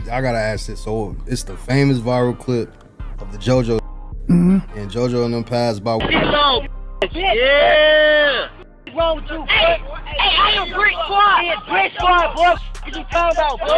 I gotta ask this. So it's the famous viral clip of the JoJo, and JoJo and them passed by. Yeah. What's wrong with you? Hey, I am Brick Squad. Yeah, Brick Squad, bro. What you talking about, bro?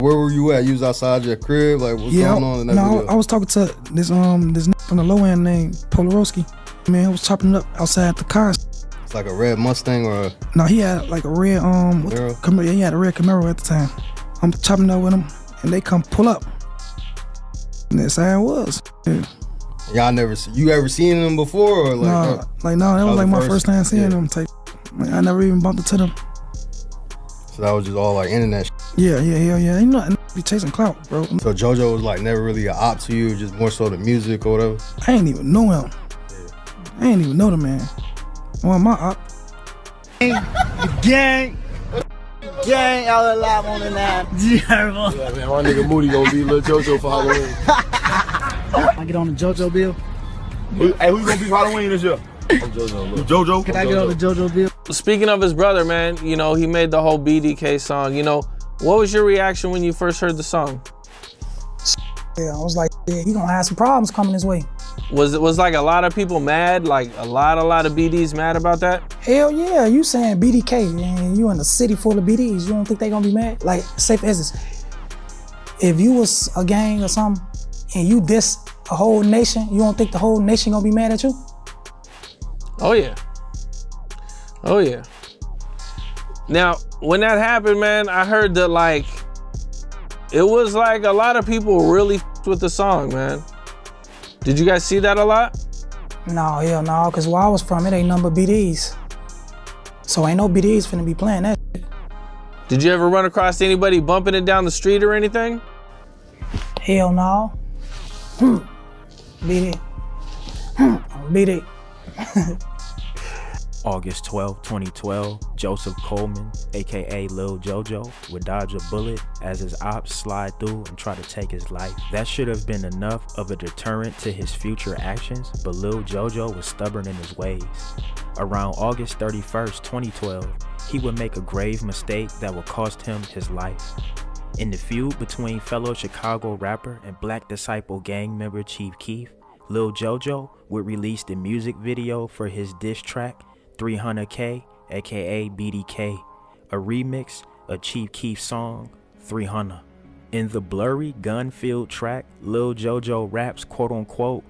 Where were you at? You was outside your crib? Like, what's going on in that video? I was talking to this from the low end named Polaroski. Man, I was chopping it up outside the car. It's like a red Mustang or No, he had like a red Camaro. He had a red Camaro at the time. I'm chopping it up with him, and they come pull up. And that's how it was. Yeah. Y'all you ever seen them before? Or like, no, that was like my first time seeing them. Like, I never even bumped into them. So that was just all like internet shit. Yeah. You know, I be chasing clout, bro. So JoJo was like never really an op to you, just more so the music or whatever? I ain't even know him. I ain't even know the man. Well, my op. Gang out alive on the line. Yeah, man, my nigga Moody gonna be Lil JoJo for Halloween. I get on the JoJo bill. Hey, who you gonna be for Halloween this year? I'm JoJo. JoJo? Can I get on the JoJo bill? Speaking of his brother, man, you know, he made the whole BDK song. You know, what was your reaction when you first heard the song? Yeah, I was like, yeah, he gonna have some problems coming his way. Was like a lot of people mad? Like a lot of BDs mad about that? Hell yeah, you saying BDK and you in a city full of BDs, you don't think they gonna be mad? Like, say for instance, if you was a gang or something and you diss a whole nation, you don't think the whole nation gonna be mad at you? Oh yeah. Oh yeah. Now, when that happened, man, I heard that like, it was like a lot of people really with the song, man. Did you guys see that a lot? No, hell no, cause where I was from, it ain't nothing but BDs. So ain't no BDs finna be playing that shit. Did you ever run across anybody bumping it down the street or anything? Hell no. BD. BD. August 12, 2012, Joseph Coleman, aka Lil JoJo, would dodge a bullet as his ops slide through and try to take his life. That should have been enough of a deterrent to his future actions, but Lil JoJo was stubborn in his ways. Around August 31st, 2012, he would make a grave mistake that would cost him his life. In the feud between fellow Chicago rapper and Black Disciple gang member Chief Keef, Lil JoJo would release the music video for his diss track 300K, aka BDK, a remix of Chief Keef's song 300. In the blurry gun-filled track, Lil JoJo raps, quote unquote,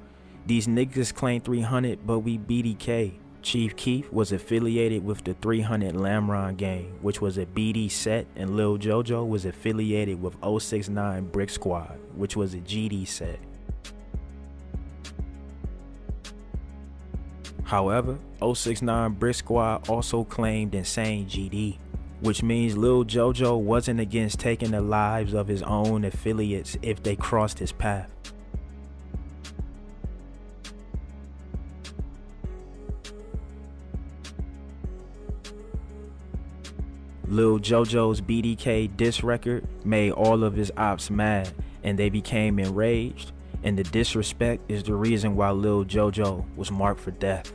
"These niggas claim 300 but we BDK." Chief Keef was affiliated with the 300 Lamron gang, which was a BD set, and Lil JoJo was affiliated with 069 Brick Squad, which was a GD set. However, 069 Brick Squad also claimed Insane GD, which means Lil JoJo wasn't against taking the lives of his own affiliates if they crossed his path. Lil JoJo's BDK diss record made all of his ops mad, and they became enraged, and the disrespect is the reason why Lil JoJo was marked for death.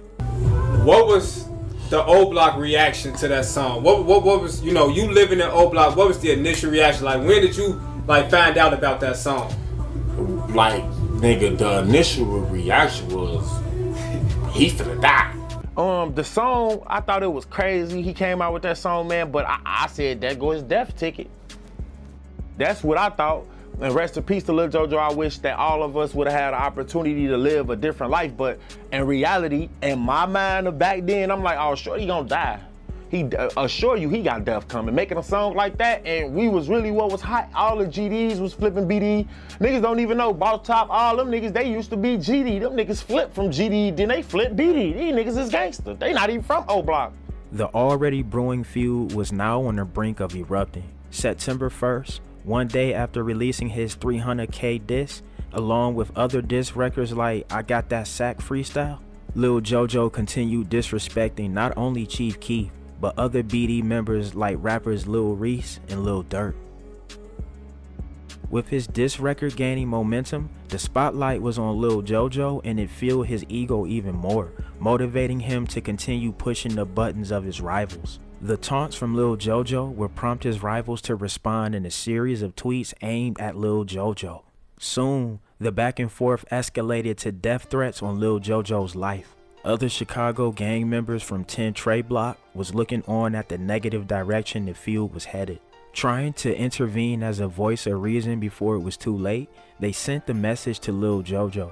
What was the O Block reaction to that song? What was, you know, you living in O Block, what was the initial reaction? Like, when did you like find out about that song? Like, nigga, the initial reaction was, he finna die. The song, I thought it was crazy. He came out with that song, man, but I said, that goes his death ticket. That's what I thought. And rest in peace to Lil JoJo. I wish that all of us would have had an opportunity to live a different life, but in reality, in my mind of back then, I'm like, oh, sure, he gonna die. He assure you he got death coming. Making a song like that, and we was really what was hot. All the GDs was flipping BD. Niggas don't even know, Boss Top, all them niggas, they used to be GD. Them niggas flipped from GD, then they flipped BD. These niggas is gangster. They not even from O Block. The already brewing feud was now on the brink of erupting. September 1st, one day after releasing his 300K diss, along with other diss records like I Got That Sack Freestyle, Lil JoJo continued disrespecting not only Chief Keef, but other BD members like rappers Lil Reese and Lil Durk. With his diss record gaining momentum, the spotlight was on Lil JoJo, and it fueled his ego even more, motivating him to continue pushing the buttons of his rivals. The taunts from Lil JoJo would prompt his rivals to respond in a series of tweets aimed at Lil JoJo. Soon, the back and forth escalated to death threats on Lil JoJo's life. Other Chicago gang members from 10 Trey Block was looking on at the negative direction the feud was headed. Trying to intervene as a voice of reason before it was too late, they sent the message to Lil JoJo.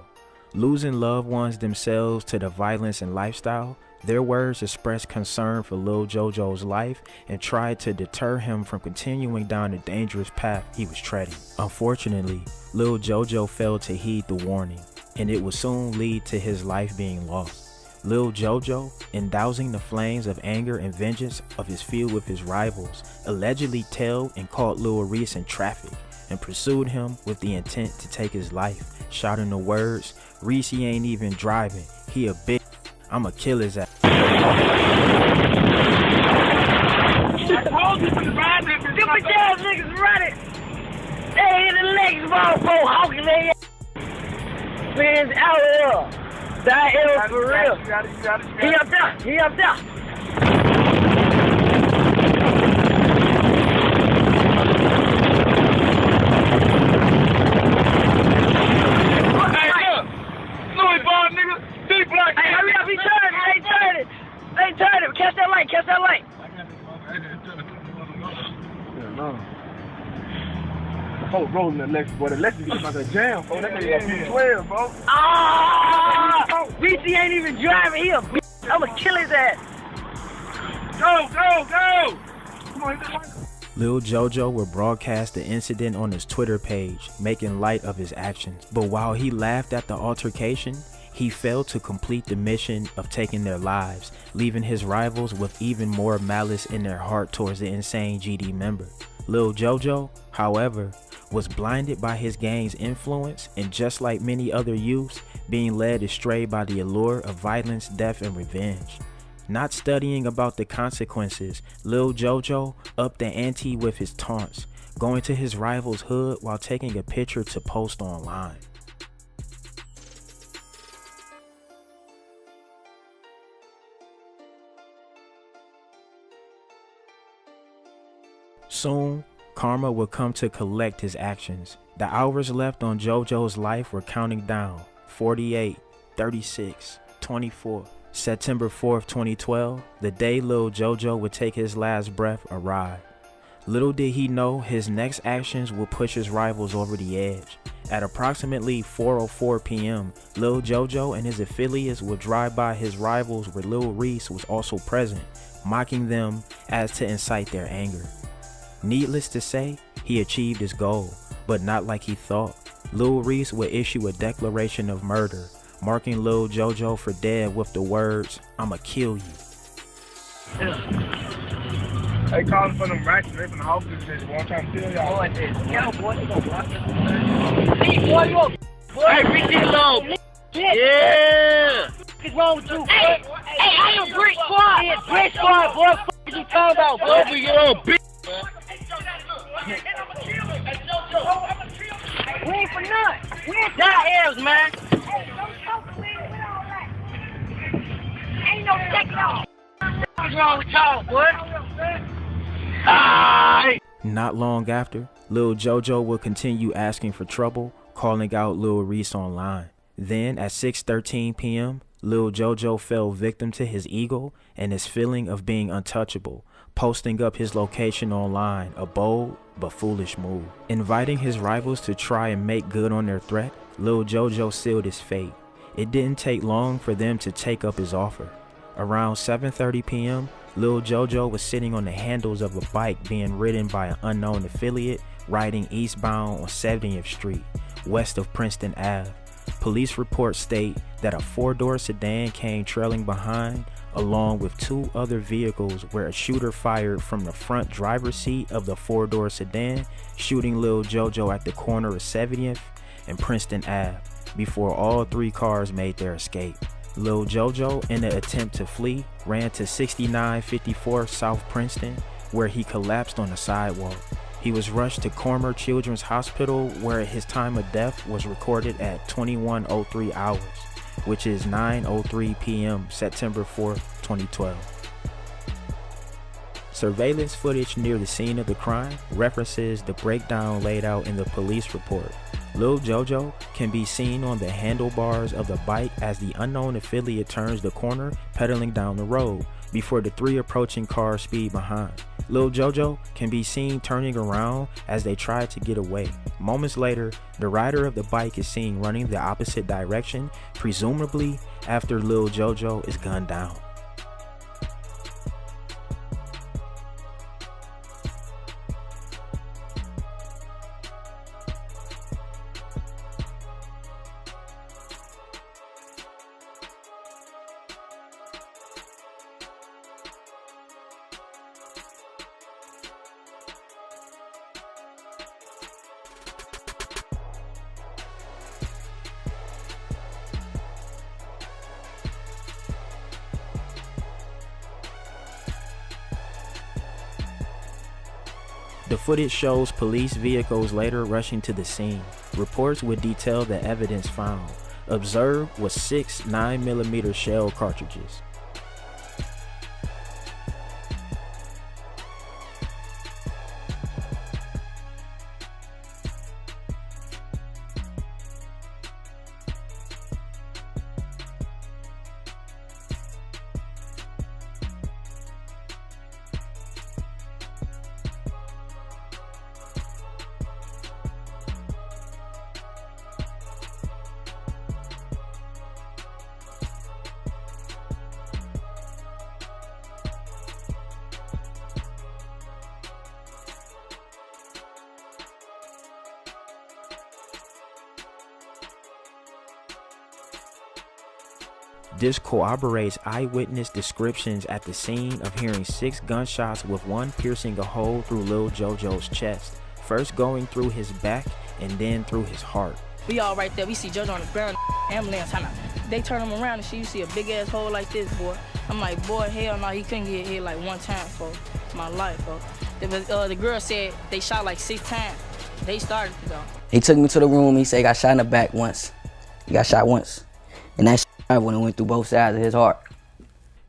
Losing loved ones themselves to the violence and lifestyle, their words expressed concern for Lil JoJo's life and tried to deter him from continuing down the dangerous path he was treading. Unfortunately, Lil JoJo failed to heed the warning, and it would soon lead to his life being lost. Lil JoJo, endousing the flames of anger and vengeance of his feud with his rivals, allegedly tailed and caught Lil Reese in traffic and pursued him with the intent to take his life, shouting the words, "Reese, he ain't even driving, he a bitch, I'ma kill his ass." Stupid ass niggas running. They in the legs, motherfucker, hawking their ass. Man's out here. That is for real. He up there. He up there. Hey, look. Louis Ball, nigga. D-Block. Hey, hurry up. He turning. They turning. They turning. Catch that light. Catch that light. No. Folks rolling the Lexus, boy. The Lexus is about to jam, bro. That nigga got 12, bro. Ah! BC ain't even driving. He a bitch. I'ma kill his ass. Go, go, go! Come on, hit that light. Lil JoJo would broadcast the incident on his Twitter page, making light of his actions. But while he laughed at the altercation, he failed to complete the mission of taking their lives, leaving his rivals with even more malice in their heart towards the insane GD member. Lil JoJo, however, was blinded by his gang's influence and, just like many other youths, being led astray by the allure of violence, death, and revenge. Not studying about the consequences, Lil JoJo upped the ante with his taunts, going to his rival's hood while taking a picture to post online. Soon, karma would come to collect his actions. The hours left on JoJo's life were counting down. 48, 36, 24. September 4th, 2012, the day Lil JoJo would take his last breath, arrived. Little did he know his next actions would push his rivals over the edge. At approximately 4:04 p.m., Lil JoJo and his affiliates would drive by his rivals where Lil Reese was also present, mocking them as to incite their anger. Needless to say, he achieved his goal, but not like he thought. Lil Reese would issue a declaration of murder, marking Lil JoJo for dead with the words, "I'ma kill you." They calling for them racks, they from the house this shit. I'm trying to tell y'all. Boy, yo, boy, you gonna block this. Hey, boy, you gonna... Hey, reach it low. Yeah. What's wrong with you, boy? Hey, I am Brick Squad. Yeah, Brick Squad, boy. What you talking about, boy? Over your own bitch. We ain't for nothing. We ain't die heirs, man. Ain't no techno. What's wrong with y'all, boy? Not long after, Lil JoJo would continue asking for trouble, calling out Lil Reese online. Then at 6:13 p.m., Lil JoJo fell victim to his ego and his feeling of being untouchable, posting up his location online, a bold but foolish move. Inviting his rivals to try and make good on their threat, Lil JoJo sealed his fate. It didn't take long for them to take up his offer. Around 7:30 p.m., Lil JoJo was sitting on the handles of a bike being ridden by an unknown affiliate riding eastbound on 70th Street, west of Princeton Ave. Police reports state that a 4-door sedan came trailing behind, along with 2 other vehicles where a shooter fired from the front driver's seat of the 4-door sedan, shooting Lil JoJo at the corner of 70th and Princeton Ave before all 3 cars made their escape. Lil JoJo, in an attempt to flee, ran to 6954 South Princeton, where he collapsed on the sidewalk. He was rushed to Cormer Children's Hospital, where his time of death was recorded at 21:03 hours. which is 9:03 p.m. September 4, 2012. Surveillance footage near the scene of the crime references the breakdown laid out in the police report. Lil JoJo can be seen on the handlebars of the bike as the unknown affiliate turns the corner, pedaling down the road, before the three approaching cars speed behind. Lil JoJo can be seen turning around as they try to get away. Moments later, the rider of the bike is seen running the opposite direction, presumably after Lil JoJo is gunned down. The footage shows police vehicles later rushing to the scene. Reports would detail the evidence found. Observed was 6 9mm shell cartridges. This corroborates eyewitness descriptions at the scene of hearing 6 gunshots, with one piercing a hole through Lil JoJo's chest, first going through his back and then through his heart. We all right there. We see JoJo on the ground, ambulance. They turn him around and shit. You see a big ass hole like this, boy. I'm like, boy, hell no, he couldn't get hit like one time for my life, bro. The girl said they shot like 6 times. They started to go. He took me to the room. He said he got shot in the back once. He got shot once. And that when it went through both sides of his heart.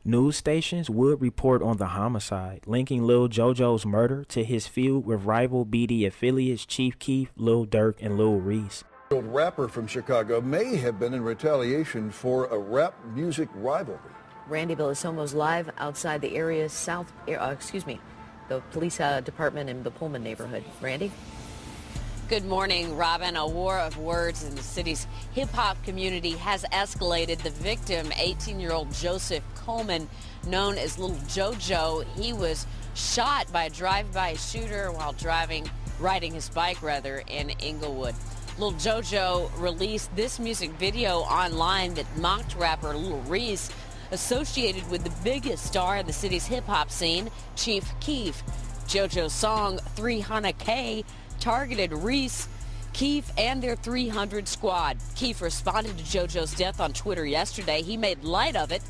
News stations would report on the homicide, linking Lil JoJo's murder to his feud with rival BD affiliates Chief Keef, Lil Durk, and Lil Reese. The rapper from Chicago may have been in retaliation for a rap music rivalry. Randy Belisomos live outside the area's the police department in the Pullman neighborhood. Randy? Good morning, Robin. A war of words in the city's hip-hop community has escalated. The victim, 18-year-old Joseph Coleman, known as Lil JoJo, he was shot by a drive-by shooter while riding his bike in Inglewood. Lil JoJo released this music video online that mocked rapper Lil Reese, associated with the biggest star in the city's hip-hop scene, Chief Keef. JoJo's song 300K targeted Reese, Keef, and their 300 squad. Keef responded to JoJo's death on Twitter yesterday. He made light of it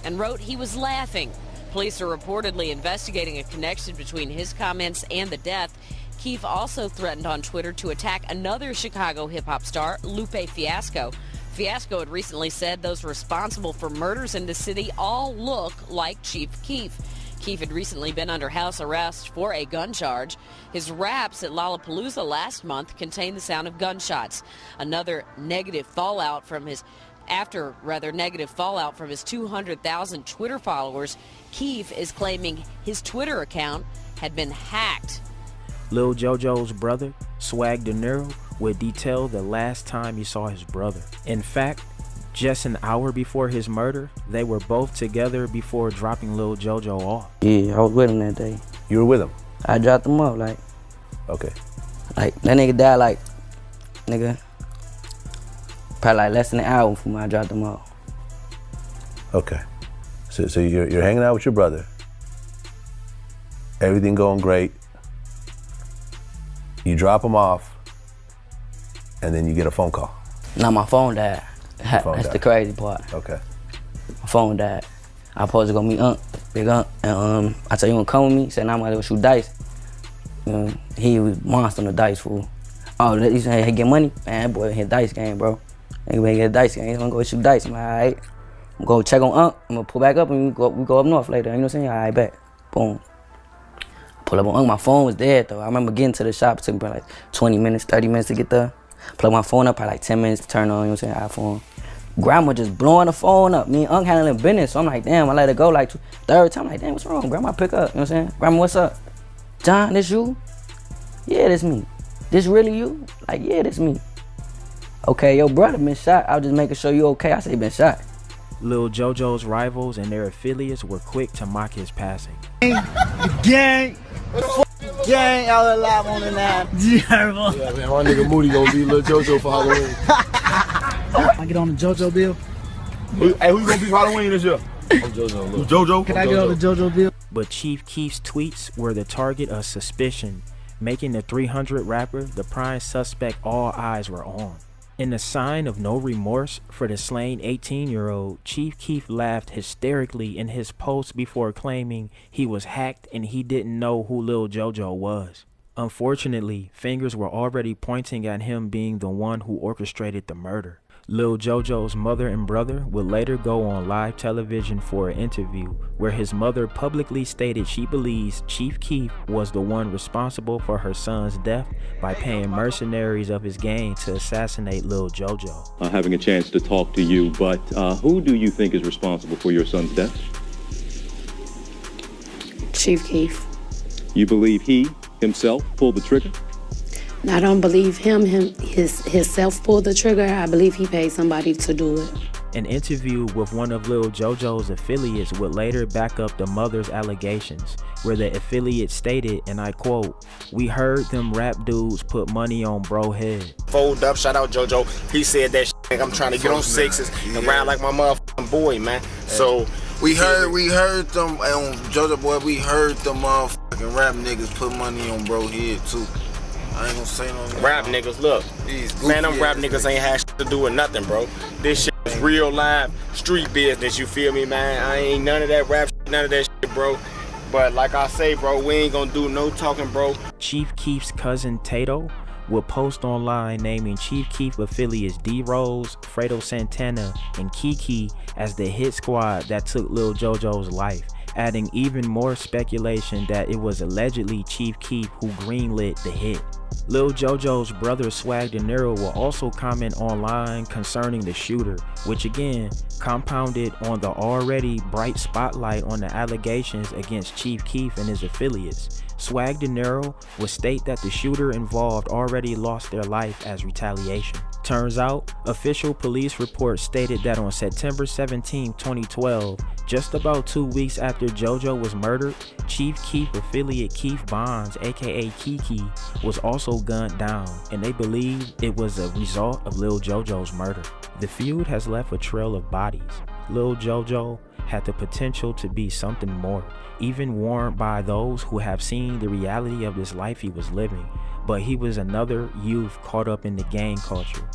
and wrote he was laughing. Police are reportedly investigating a connection between his comments and the death. Keef also threatened on Twitter to attack another Chicago hip-hop star, Lupe Fiasco. Fiasco had recently said those responsible for murders in the city all look like Chief Keef. Keef had recently been under house arrest for a gun charge. His raps at Lollapalooza last month contained the sound of gunshots. Another negative fallout from his 200,000 Twitter followers, Keef is claiming his Twitter account had been hacked. Lil JoJo's brother, Swag De Niro, would detail the last time he saw his brother. In fact, just an hour before his murder, they were both together before dropping Lil JoJo off. Yeah, I was with him that day. You were with him? I dropped him off, like. Okay. Like, that nigga died, like, probably like less than an hour from when I dropped him off. Okay. So you're hanging out with your brother. Everything going great. You drop him off, and then you get a phone call. Nah, my phone died. That's the crazy part. Okay. My phone died. I was supposed to go meet Big Unc, and I said, you wanna come with me? He said, nah, I'm gonna go shoot dice. He was monster on the dice, fool. Oh, you say, hey, get money? Man, that boy hit dice game, bro. Nigga better get a dice game. I'm gonna go shoot dice. I'm like, all right. I'm gonna go check on Unc. I'm gonna pull back up and we go up north later. You know what I'm saying? All right, bet. Boom. Pull up on Unc. My phone was dead though. I remember getting to the shop. It took me like 20 minutes, 30 minutes to get there. Plug my phone up, probably like 10 minutes to turn on. You know what I'm saying? iPhone. Grandma just blowing the phone up. Me and Unc handling business. So I'm like, damn, I let it go like third time. I'm like, damn, what's wrong? Grandma, pick up. You know what I'm saying? Grandma, what's up? John, this you? Yeah, this me. This really you? Like, yeah, this me. Okay, your brother been shot. I was just making sure you okay. I said he been shot. Lil JoJo's rivals and their affiliates were quick to mock his passing. Gang. Gang out alive on the line. Yeah, man, my nigga Moody gonna be Lil JoJo for Halloween. I get on the JoJo bill. Hey, who you gonna be for Halloween this year? I'm JoJo. Look. JoJo? Can I get on the JoJo bill? But Chief Keef's tweets were the target of suspicion, making the 300 rapper the prime suspect all eyes were on. In a sign of no remorse for the slain 18-year-old, Chief Keef laughed hysterically in his post before claiming he was hacked and he didn't know who Lil JoJo was. Unfortunately, fingers were already pointing at him being the one who orchestrated the murder. Lil JoJo's mother and brother would later go on live television for an interview where his mother publicly stated she believes Chief Keef was the one responsible for her son's death by paying mercenaries of his gang to assassinate Lil JoJo. Having a chance to talk to you, but who do you think is responsible for your son's death? Chief Keef. You believe he himself pulled the trigger? I don't believe himself pulled the trigger. I believe he paid somebody to do it. An interview with one of Lil JoJo's affiliates would later back up the mother's allegations, where the affiliate stated, and I quote, "We heard them rap dudes put money on bro head." Fold up, shout out JoJo. He said that shit, I'm trying to get on sixes and ride like my motherfucking boy, man. So we heard them on JoJo boy, we heard them motherfucking rap niggas put money on bro head too. I ain't gonna say no rap niggas, look. Man, them rap niggas ain't had shit to do with nothing, bro. This shit is real live street business, you feel me, man? I ain't none of that rap shit, none of that shit, bro. But like I say, bro, we ain't gonna do no talking, bro. Chief Keef's cousin Tato would post online naming Chief Keef affiliates D-Rose, Fredo Santana, and Kiki as the hit squad that took Lil JoJo's life, adding even more speculation that it was allegedly Chief Keef who greenlit the hit. Lil JoJo's brother Swag De Niro will also comment online concerning the shooter, which again compounded on the already bright spotlight on the allegations against Chief Keef and his affiliates. Swag De Niro would state that the shooter involved already lost their life as retaliation. Turns out, official police reports stated that on September 17, 2012, just about 2 weeks after JoJo was murdered, Chief Keef affiliate Keef Bonds, aka Kiki, was also gunned down, and they believe it was a result of Lil JoJo's murder. The feud has left a trail of bodies. Lil JoJo had the potential to be something more, even warned by those who have seen the reality of this life he was living, but he was another youth caught up in the gang culture.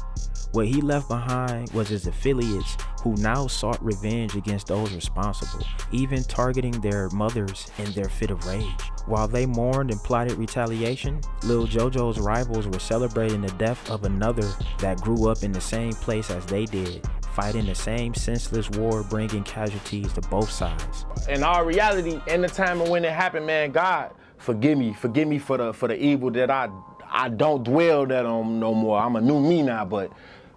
What he left behind was his affiliates who now sought revenge against those responsible, even targeting their mothers in their fit of rage. While they mourned and plotted retaliation, Lil JoJo's rivals were celebrating the death of another that grew up in the same place as they did, fighting the same senseless war, bringing casualties to both sides. In all reality, in the time of when it happened, man, God, forgive me for the evil that I don't dwell that on no more. I'm a new me now, but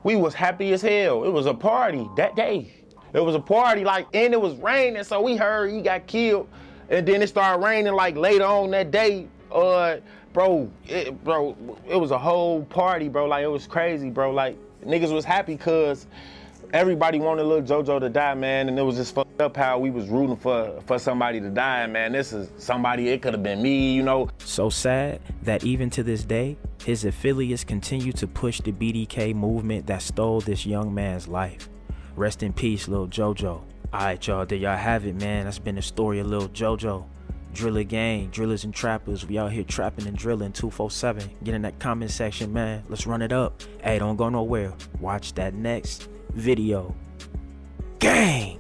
we was happy as hell. It was a party that day. It was a party, and it was raining, so we heard he got killed, and then it started raining later on that day. Bro, it was a whole party, bro. It was crazy, bro. Niggas was happy because everybody wanted Lil JoJo to die, man, and it was just fucked up how we was rooting for somebody to die, man. This is somebody, it could have been me, you know. So sad that even to this day, his affiliates continue to push the BDK movement that stole this young man's life. Rest in peace, Lil JoJo. Alright, y'all, there y'all have it, man. That's been the story of Lil JoJo. Driller gang, drillers and trappers, we out here trapping and drilling 247. Get in that comment section, man. Let's run it up. Hey, don't go nowhere. Watch that next video. Gang!